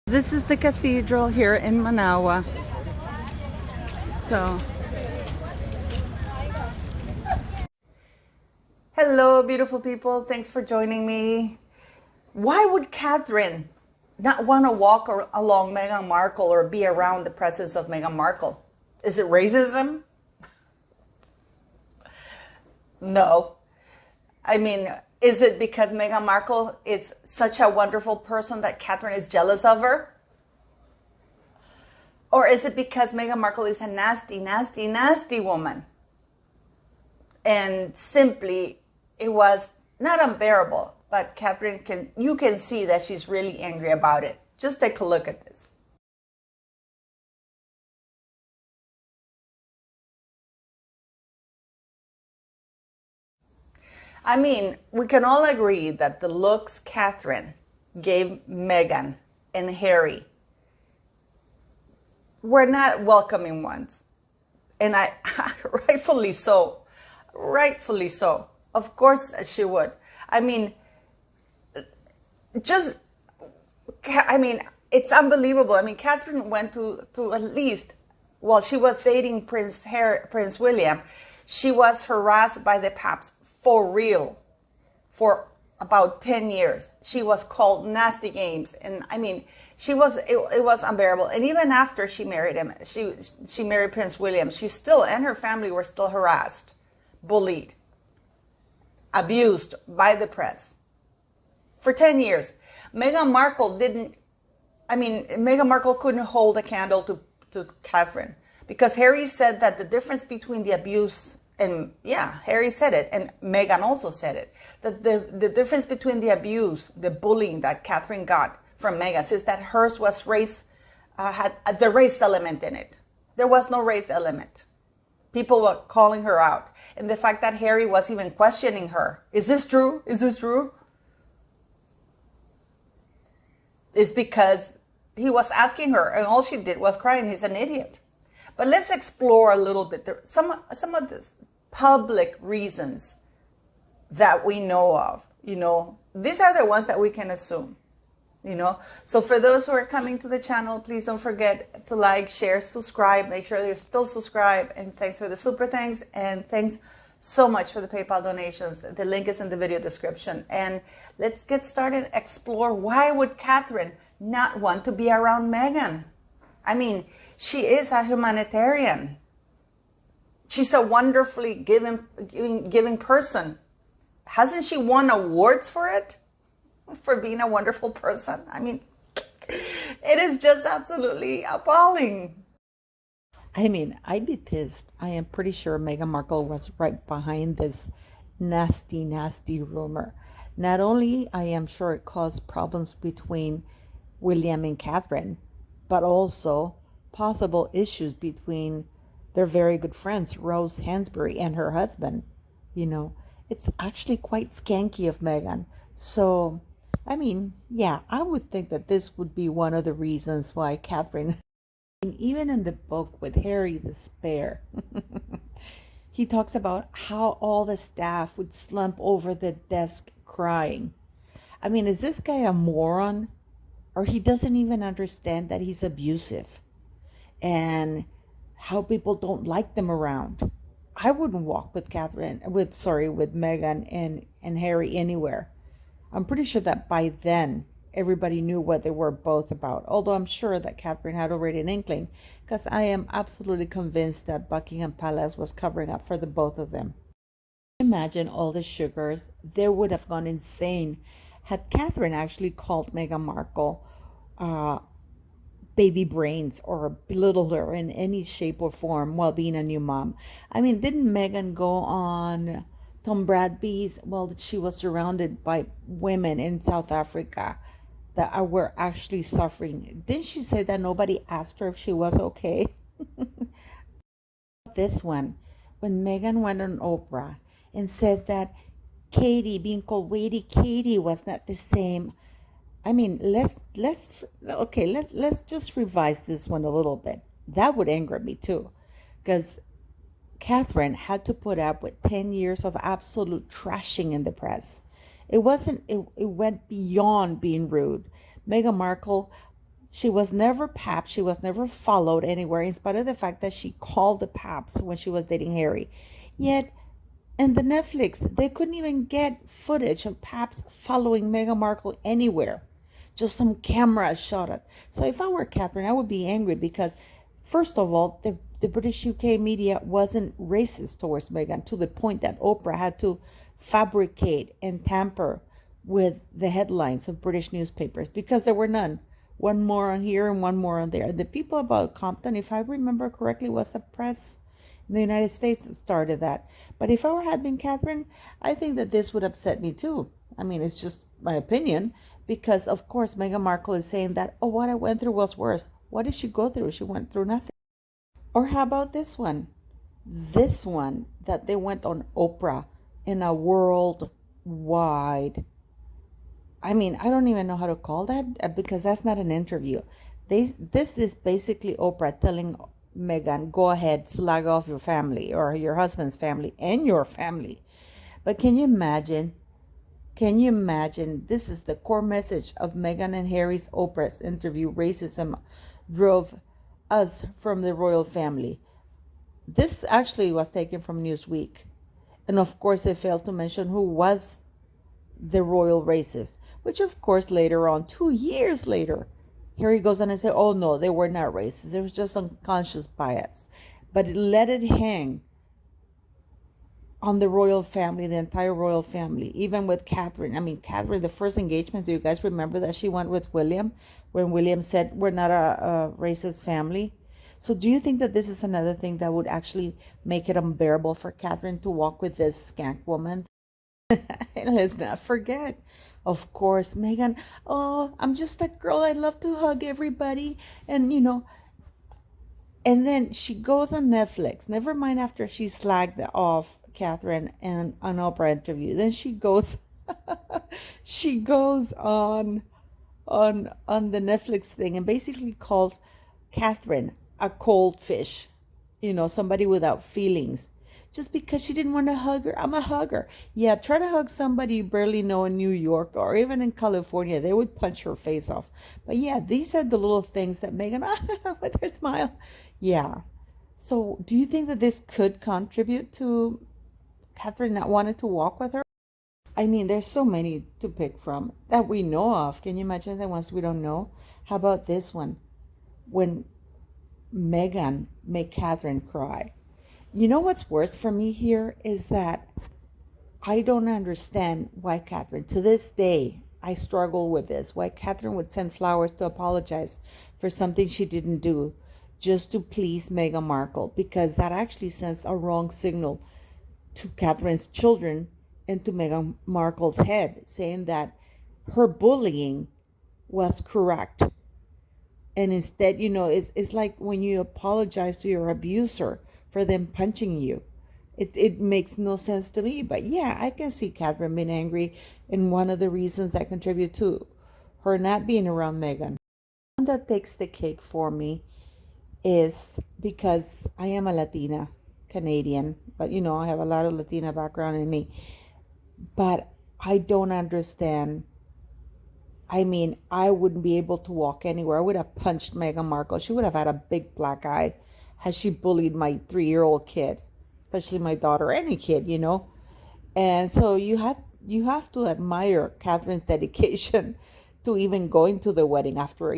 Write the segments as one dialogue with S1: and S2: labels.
S1: This is the cathedral here in Manawa. So, hello, beautiful people. Thanks for joining me. Why would Catherine not want to walk along Meghan Markle or be around the presence of Meghan Markle? Is it racism? No. I mean, is it because Meghan Markle is such a wonderful person that Catherine is jealous of her? Or is it because Meghan Markle is a nasty, nasty, nasty woman? And simply, it was not unbearable, but Catherine you can see that she's really angry about it. Just take a look at this. I mean, we can all agree that the looks Catherine gave Meghan and Harry were not welcoming ones. And rightfully so. Rightfully so. Of course she would. I mean, it's unbelievable. I mean, Catherine went to at least, while she was dating Prince William, she was harassed by the paps for real for about 10 years. She was called nasty games. And I mean, it was unbearable. And even after she married him, she married Prince William, she still, and her family were still harassed, bullied, abused by the press for 10 years. Meghan Markle couldn't hold a candle to Catherine, because Harry said that the difference between the abuse, and yeah, Harry said it, and Meghan also said it, that the difference between the abuse, the bullying that Catherine got from Meghan is that hers was had the race element in it. There was no race element. People were calling her out. And the fact that Harry was even questioning her, is this true? Is this true? Is because he was asking her, and all she did was cry, and he's an idiot. But let's explore a little bit some of the public reasons that we know of. These are the ones that we can assume. So for those who are coming to the channel, please don't forget to like, share, subscribe. Make sure you're still subscribed. And thanks for the super thanks. And thanks so much for the PayPal donations. The link is in the video description. And let's get started. Explore, why would Catherine not want to be around Meghan? I mean, she is a humanitarian. She's a wonderfully giving person. Hasn't she won awards for it? For being a wonderful person? I mean, it is just absolutely appalling. I mean, I'd be pissed. I am pretty sure Meghan Markle was right behind this nasty, nasty rumor. Not only I am sure it caused problems between William and Catherine, but also possible issues between their very good friends, Rose Hansberry and her husband. It's actually quite skanky of Meghan. So, I mean, yeah, I would think that this would be one of the reasons why Catherine, even in the book with Harry the Spare, he talks about how all the staff would slump over the desk crying. I mean, is this guy a moron? Or he doesn't even understand that he's abusive and how people don't like them around. I wouldn't walk with Meghan and Harry anywhere. I'm pretty sure that by then everybody knew what they were both about. Although I'm sure that Catherine had already an inkling, because I am absolutely convinced that Buckingham Palace was covering up for the both of them. Imagine all the sugars. They would have gone insane had Catherine actually called Meghan Markle baby brains or belittled her in any shape or form while being a new mom. I mean, didn't Meghan go on Tom Bradby's? Well, she was surrounded by women in South Africa that were actually suffering. Didn't she say that nobody asked her if she was okay? This one, when Meghan went on Oprah and said that Katie, being called Waity Katie, was not the same. I mean, let's just revise this one a little bit. That would anger me too, because Catherine had to put up with 10 years of absolute trashing in the press. It went beyond being rude. Meghan Markle
S2: She was never papped. She was never followed anywhere, in spite of the fact that she called the paps when she was dating Harry. Yet, in the Netflix, they couldn't even get footage of paps following Meghan Markle anywhere. Just some camera shot it. So if I were Catherine, I would be angry because, first of all, the British UK media wasn't racist towards Meghan to the point that Oprah had to fabricate and tamper with the headlines of British newspapers because there were none. One more on here and one more on there. The people about Compton, if I remember correctly, was the press in the United States that started that. But if I had been Catherine, I think that this would upset me too. I mean, it's just my opinion because, of course, Meghan Markle is saying that, oh, what I went through was worse. What did she go through? She went through nothing. Or how about this one? This one that they went on Oprah in a worldwide. I mean, I don't even know how to call that because that's not an interview. This is basically Oprah telling Meghan, go ahead, slag off your family or your husband's family and your family. But can you imagine? Can you imagine? This is the core message of Meghan and Harry's Oprah's interview. Racism drove us from the royal family. This actually was taken from Newsweek. And of course, they failed to mention who was the royal racist, which of course later on, 2 years later, Harry goes on and says, oh no, they were not racist. It was just unconscious bias. But it let it hang on the royal family, the entire royal family, even with Catherine. I mean, Catherine, the first engagement, do you guys remember that she went with William when William said, we're not a racist family? So do you think that this is another thing that would actually make it unbearable for Catherine to walk with this skank woman? And let's not forget, of course, Meghan, oh, I'm just a girl. I love to hug everybody. And, and then she goes on Netflix. Never mind after she slagged off Catherine and an Oprah interview. Then she goes, she goes on the Netflix thing and basically calls Catherine a cold fish, somebody without feelings. Just because she didn't want to hug her. I'm a hugger. Yeah, try to hug somebody you barely know in New York or even in California. They would punch her face off. But yeah, these are the little things that Meghan, with her smile. Yeah. So do you think that this could contribute to Catherine not wanting to walk with her? I mean, there's so many to pick from that we know of. Can you imagine the ones we don't know? How about this one? When Meghan made Catherine cry. You know what's worse for me here is that I don't understand why Catherine, to this day, I struggle with this, why Catherine would send flowers to apologize for something she didn't do just to please Meghan Markle, because that actually sends a wrong signal to Catherine's children and to Meghan Markle's head, saying that her bullying was correct. And instead, it's like when you apologize to your abuser for them punching you. It makes no sense to me. But yeah, I can see Catherine being angry. And one of the reasons that contribute to her not being around Meghan. One that takes the cake for me is because I am a Latina Canadian. But I have a lot of Latina background in me. But I don't understand. I mean, I wouldn't be able to walk anywhere. I would have punched Meghan Markle. She would have had a big black eye had she bullied my 3-year-old kid, especially my daughter, any kid, And so you have to admire Catherine's dedication to even going to the wedding after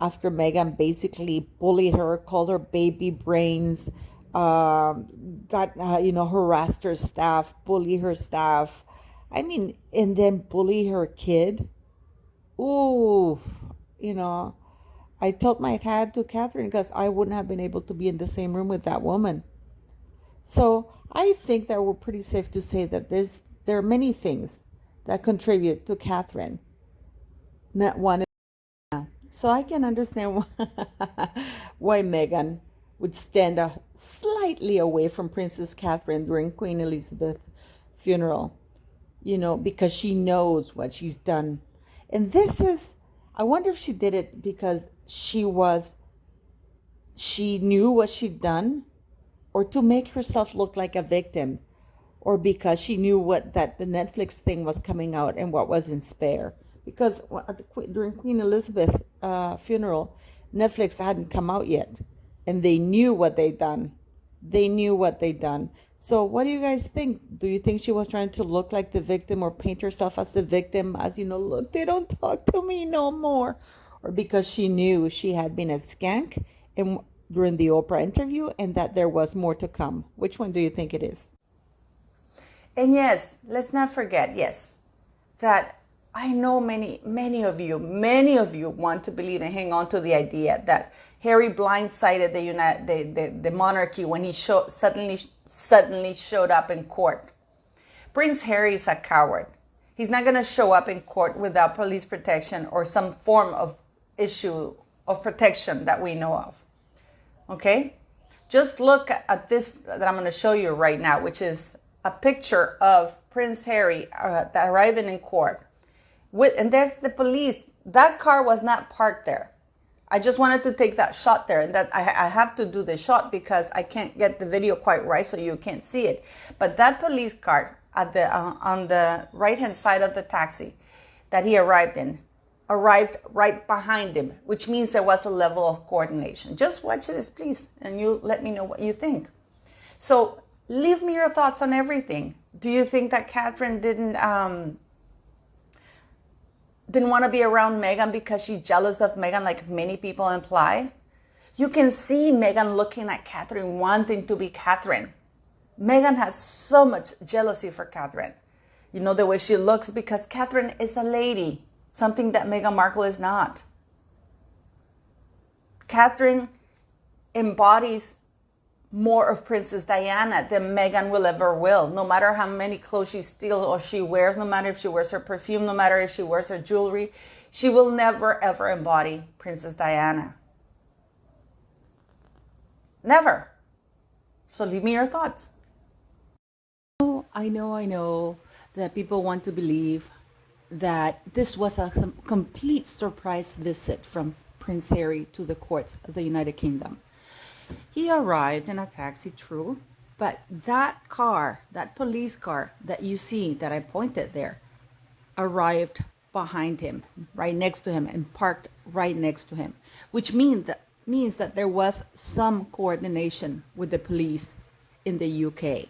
S2: Meghan basically bullied her, called her baby brains, harassed her staff, bully her staff. I mean, and then bully her kid. Ooh, I told my hat to Catherine because I wouldn't have been able to be in the same room with that woman. So I think that we're pretty safe to say that there are many things that contribute to Catherine not wanting. So I can understand why Meghan would stand slightly away from Princess Catherine during Queen Elizabeth's funeral, because she knows what she's done. And I wonder if she did it because she knew what she'd done, or to make herself look like a victim, or because she knew that the Netflix thing was coming out and what was in spare. because during Queen Elizabeth funeral, Netflix hadn't come out yet, and they knew what they'd done. They knew what they'd done. So what do you guys think? Do you think she was trying to look like the victim or paint herself as the victim, as, look, they don't talk to me no more? Or because she knew she had been a skank during the Oprah interview and that there was more to come? Which one do you think it is?
S1: And yes, let's not forget, yes, that I know many of you want to believe and hang on to the idea that Harry blindsided the monarchy when he suddenly showed up in court. Prince Harry is a coward. He's not going to show up in court without police protection or some form of issue of protection that we know of. Okay? Just look at this that I'm going to show you right now, which is a picture of Prince Harry arriving in court. And there's the police. That car was not parked there. I just wanted to take that shot there, and that I have to do the shot because I can't get the video quite right, so you can't see it. But that police car on the right-hand side of the taxi that he arrived right behind him, which means there was a level of coordination. Just watch this, please, and you let me know what you think. So leave me your thoughts on everything. Do you think that Catherine didn't want to be around Meghan because she's jealous of Meghan, like many people imply? You can see Meghan looking at Catherine, wanting to be Catherine. Meghan has so much jealousy for Catherine. The way she looks, because Catherine is a lady, something that Meghan Markle is not. Catherine embodies more of Princess Diana than Meghan will, no matter how many clothes she steals or she wears, no matter if she wears her perfume, no matter if she wears her jewelry. She will never, ever embody Princess Diana. Never. So leave me your thoughts.
S2: I know that people want to believe that this was a complete surprise visit from Prince Harry to the courts of the United Kingdom. He arrived in a taxi, true, but that police car that you see that I pointed there, arrived behind him, right next to him, and parked right next to him, which means that there was some coordination with the police in the UK,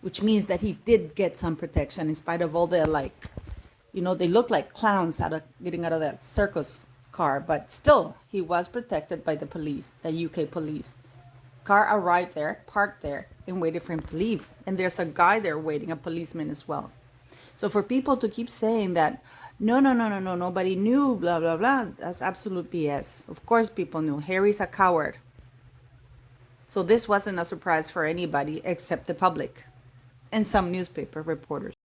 S2: which means that he did get some protection in spite of all the, they look like clowns getting out of that circus car, but still he was protected by the police, the UK police. Car arrived there, parked there, and waited for him to leave. And there's a guy there waiting, a policeman as well. So for people to keep saying that, no, nobody knew, blah, blah, blah, that's absolute BS. Of course people knew. Harry's a coward. So this wasn't a surprise for anybody except the public and some newspaper reporters.